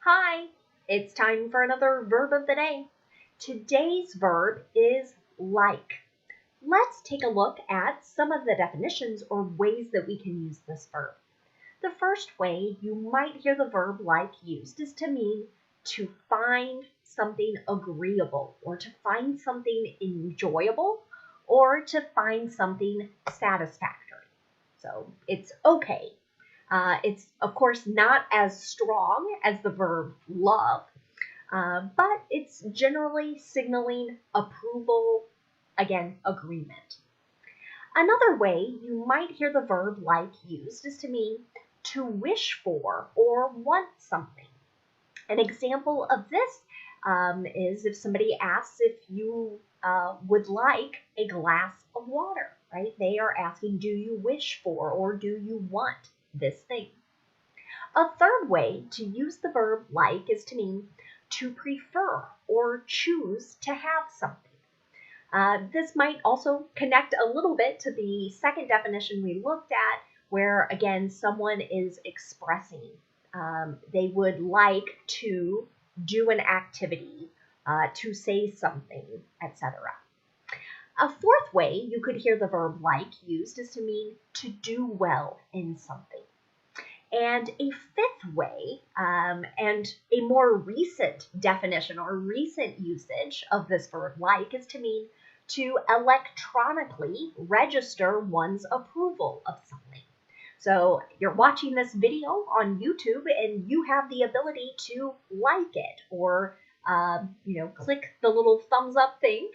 Hi, it's time for another verb of the day. Today's verb is like. Let's take a look at some of the definitions or ways that we can use this verb. The first way you might hear the verb like used is to mean to find something agreeable or to find something enjoyable or to find something satisfactory. So it's okay. It's, of course, not as strong as the verb love, but it's generally signaling approval, again, agreement. Another way you might hear the verb like used is to mean to wish for or want something. An example of this is if somebody asks if you would like a glass of water, right? They are asking, do you wish for or do you want this thing? A third way to use the verb like is to mean to prefer or choose to have something. This might also connect a little bit to the second definition we looked at, where again, someone is expressing they would like to do an activity, to say something, etc. A fourth way you could hear the verb like used is to mean to do well in something. And a fifth way, and a more recent definition or recent usage of this verb like is to mean to electronically register one's approval of something. So you're watching this video on YouTube and you have the ability to like it or click the little thumbs up thing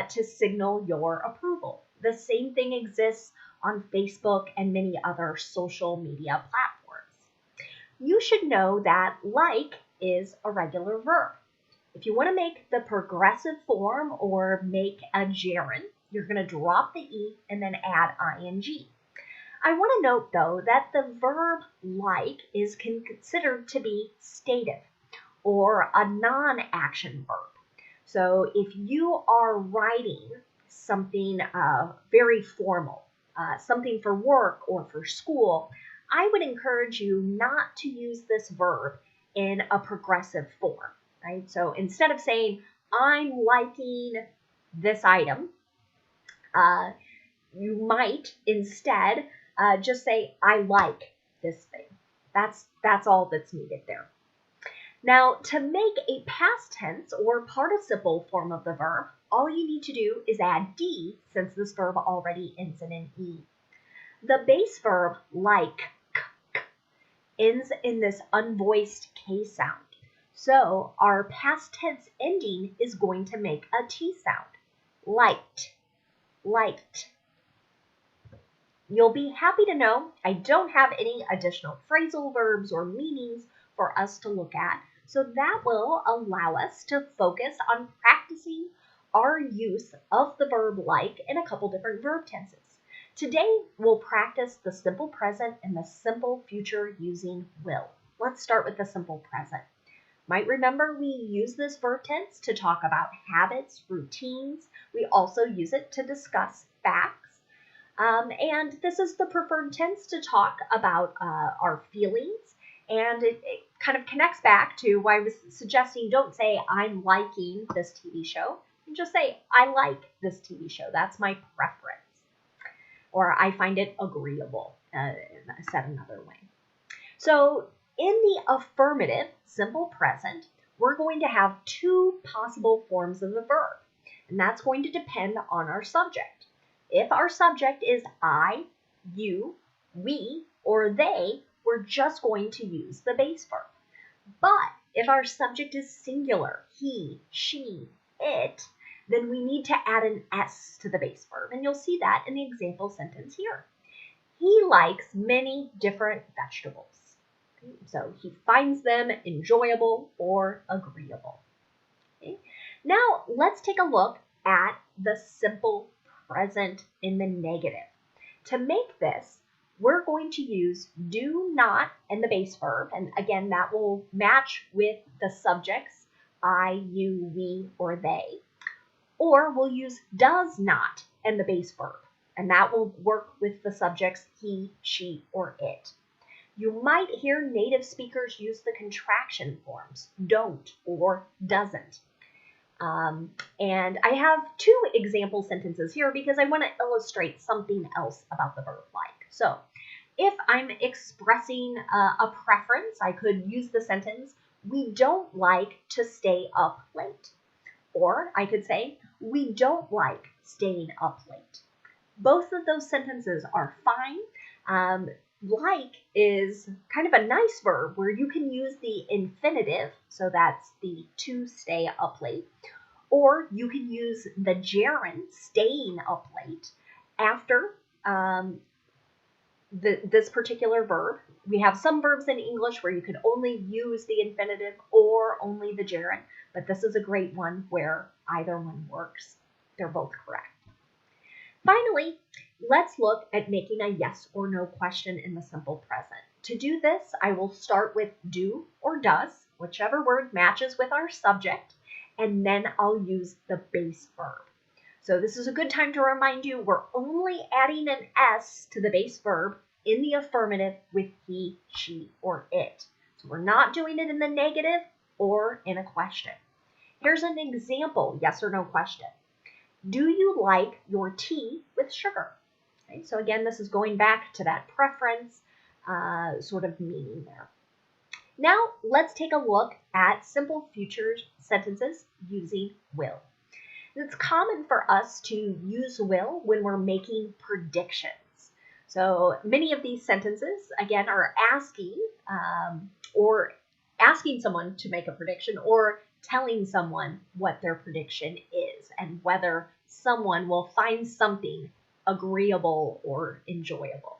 to signal your approval. The same thing exists on Facebook and many other social media platforms. You should know that like is a regular verb. If you want to make the progressive form or make a gerund, you're going to drop the E and then add ing. I want to note, though, that the verb like is considered to be stative or a non-action verb. So if you are writing something very formal, something for work or for school, I would encourage you not to use this verb in a progressive form, right? So instead of saying, I'm liking this item, you might instead just say, I like this thing. That's all that's needed there. Now, to make a past tense or participle form of the verb, all you need to do is add D, since this verb already ends in an E. The base verb like ends in this unvoiced K sound. So our past tense ending is going to make a T sound. Liked, liked. You'll be happy to know I don't have any additional phrasal verbs or meanings for us to look at, so that will allow us to focus on practicing our use of the verb like in a couple different verb tenses. Today, we'll practice the simple present and the simple future using will. Let's start with the simple present. Might remember we use this verb tense to talk about habits, routines. We also use it to discuss facts. And this is the preferred tense to talk about our feelings. And it kind of connects back to why I was suggesting don't say I'm liking this TV show. And just say I like this TV show. That's my preference. Or I find it agreeable, said another way. So in the affirmative, simple present, we're going to have two possible forms of the verb. And that's going to depend on our subject. If our subject is I, you, we, or they, we're just going to use the base verb. But if our subject is singular, he, she, it, then we need to add an S to the base verb. And you'll see that in the example sentence here. He likes many different vegetables. So he finds them enjoyable or agreeable. Okay. Now let's take a look at the simple present in the negative. To make this, we're going to use do not and the base verb. And again, that will match with the subjects I, you, we, or they. Or we'll use does not and the base verb. And that will work with the subjects he, she, or it. You might hear native speakers use the contraction forms, don't or doesn't. And I have two example sentences here because I want to illustrate something else about the verb like. So if I'm expressing a preference, I could use the sentence, we don't like to stay up late. Or I could say, we don't like staying up late. Both of those sentences are fine. Like is kind of a nice verb where you can use the infinitive, so that's the to stay up late, or you can use the gerund, staying up late, after this particular verb. We have some verbs in English where you can only use the infinitive or only the gerund, but this is a great one where either one works. They're both correct. Finally, let's look at making a yes or no question in the simple present. To do this, I will start with do or does, whichever word matches with our subject, and then I'll use the base verb. So this is a good time to remind you we're only adding an S to the base verb in the affirmative with he, she, or it. So we're not doing it in the negative or in a question. Here's an example yes or no question. Do you like your tea with sugar? Okay, so again, this is going back to that preference sort of meaning there. Now let's take a look at simple future sentences using will. It's common for us to use will when we're making predictions. So many of these sentences, again, are asking someone to make a prediction or telling someone what their prediction is and whether someone will find something agreeable or enjoyable.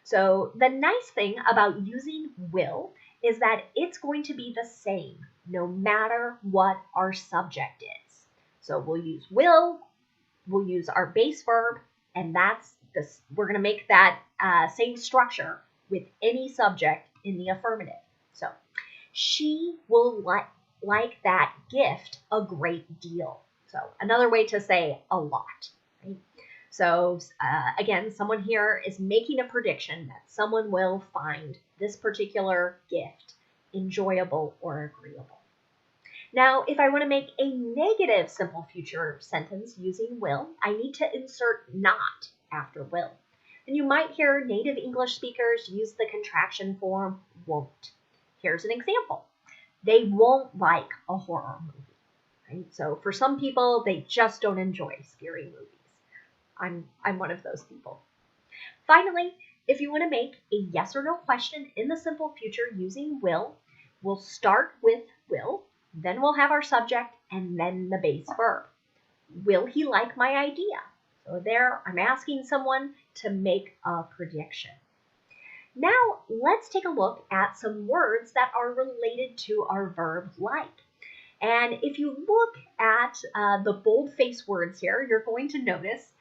So the nice thing about using will is that it's going to be the same no matter what our subject is. So we'll use will, we'll use our base verb, and that's this. We're going to make that same structure with any subject in the affirmative. So she will like that gift a great deal. So another way to say a lot. Right? So again, someone here is making a prediction that someone will find this particular gift enjoyable or agreeable. Now, if I want to make a negative simple future sentence using will, I need to insert not after will. And you might hear native English speakers use the contraction form won't. Here's an example. They won't like a horror movie. Right? So for some people, they just don't enjoy scary movies. I'm one of those people. Finally, if you want to make a yes or no question in the simple future using will, we'll start with will. Then we'll have our subject and then the base verb. Will he like my idea? So there, I'm asking someone to make a prediction. Now, let's take a look at some words that are related to our verb like. And if you look at the bold-faced words here, you're going to notice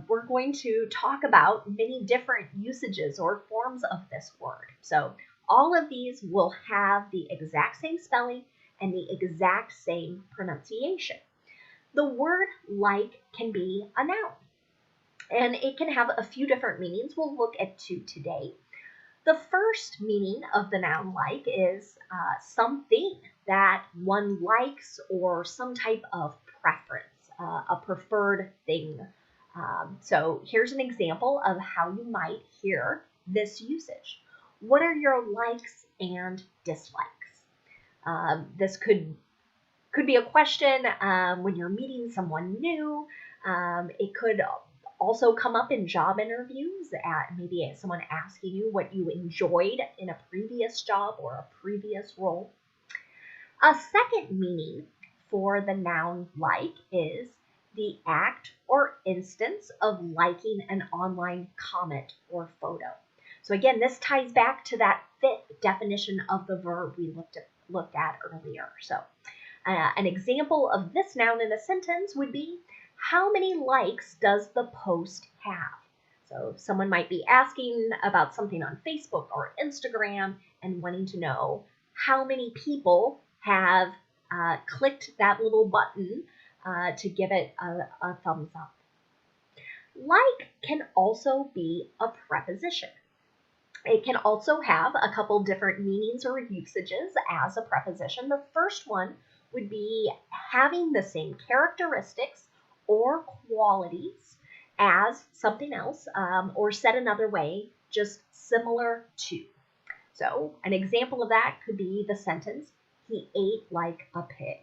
we're going to talk about many different usages or forms of this word. So all of these will have the exact same spelling and the exact same pronunciation. The word like can be a noun, and it can have a few different meanings. We'll look at two today. The first meaning of the noun like is something that one likes or some type of preference, a preferred thing. So here's an example of how you might hear this usage. What are your likes and dislikes? This could be a question when you're meeting someone new. It could also come up in job interviews, maybe someone asking you what you enjoyed in a previous job or a previous role. A second meaning for the noun like is the act or instance of liking an online comment or photo. So again, this ties back to that fifth definition of the verb we looked at earlier. So an example of this noun in a sentence would be, how many likes does the post have? So someone might be asking about something on Facebook or Instagram and wanting to know how many people have clicked that little button to give it a thumbs up. Like can also be a preposition. It can also have a couple different meanings or usages as a preposition. The first one would be having the same characteristics or qualities as something else, or said another way, just similar to. So an example of that could be the sentence, he ate like a pig.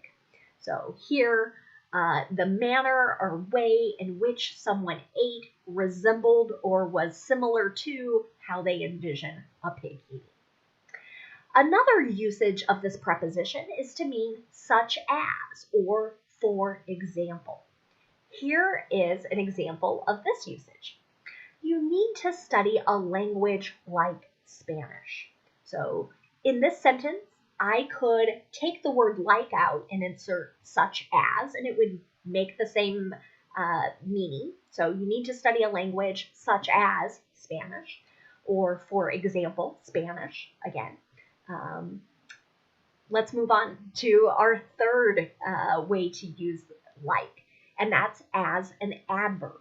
So here, the manner or way in which someone ate resembled or was similar to how they envision a pig eating. Another usage of this preposition is to mean such as or for example. Here is an example of this usage. You need to study a language like Spanish. So in this sentence, I could take the word like out and insert such as, and it would make the same meaning. So you need to study a language such as Spanish, or for example, Spanish again. Let's move on to our third way to use like, and that's as an adverb.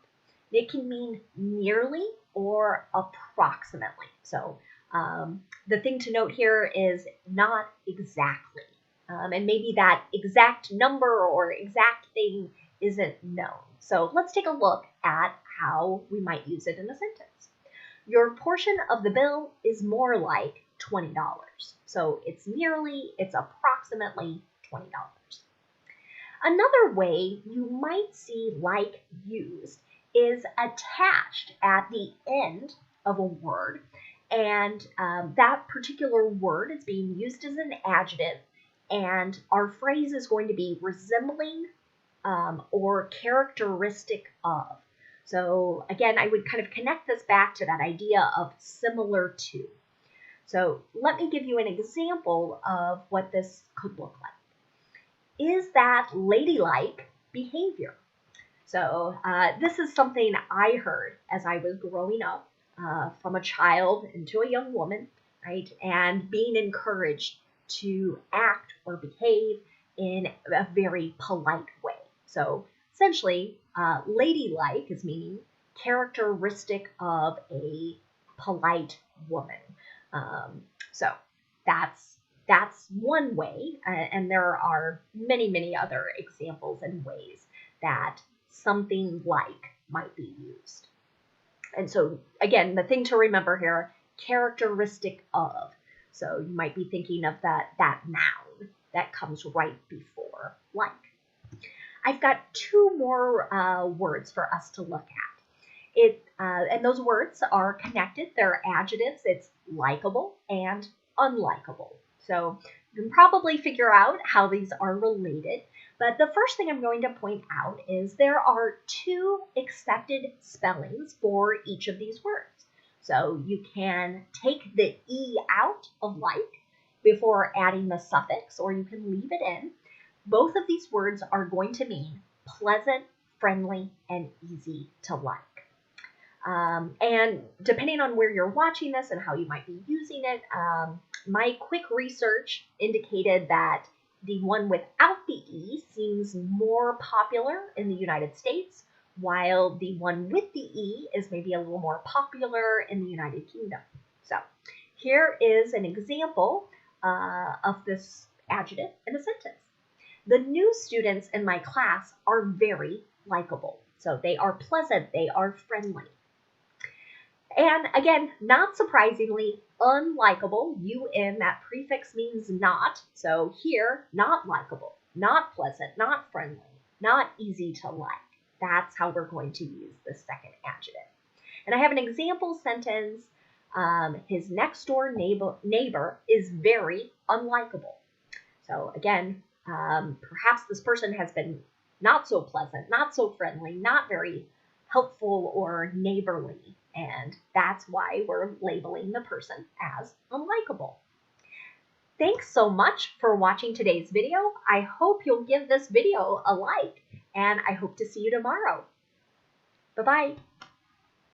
It can mean nearly or approximately. So the thing to note here is not exactly. And maybe that exact number or exact thing isn't known. So let's take a look at how we might use it in a sentence. Your portion of the bill is more like $20. So it's nearly, it's approximately $20. Another way you might see like used is attached at the end of a word, and that particular word is being used as an adjective, and our phrase is going to be resembling or characteristic of. So again, I would kind of connect this back to that idea of similar to. So let me give you an example of what this could look like. Is that ladylike behavior? So this is something I heard as I was growing up from a child into a young woman, right? And being encouraged to act or behave in a very polite way. So essentially, ladylike is meaning characteristic of a polite woman. So that's one way, and there are many, many other examples and ways that something like might be used. And so again, the thing to remember here, characteristic of. So you might be thinking of that noun that comes right before like. I've got two more words for us to look at. And those words are connected. They're adjectives. It's likable and unlikable. So you can probably figure out how these are related. But the first thing I'm going to point out is there are two accepted spellings for each of these words. So you can take the E out of like before adding the suffix, or you can leave it in. Both of these words are going to mean pleasant, friendly, and easy to like. And depending on where you're watching this and how you might be using it, my quick research indicated that the one without the E seems more popular in the United States, while the one with the E is maybe a little more popular in the United Kingdom. So here is an example of this adjective in a sentence. The new students in my class are very likable. So they are pleasant, they are friendly. And again, not surprisingly, unlikable, UN, that prefix means not. So here, not likable, not pleasant, not friendly, not easy to like. That's how we're going to use the second adjective. And I have an example sentence. His next door neighbor is very unlikable. So again, perhaps this person has been not so pleasant, not so friendly, not very helpful or neighborly. And that's why we're labeling the person as unlikable. Thanks so much for watching today's video. I hope you'll give this video a like, and I hope to see you tomorrow. Bye-bye.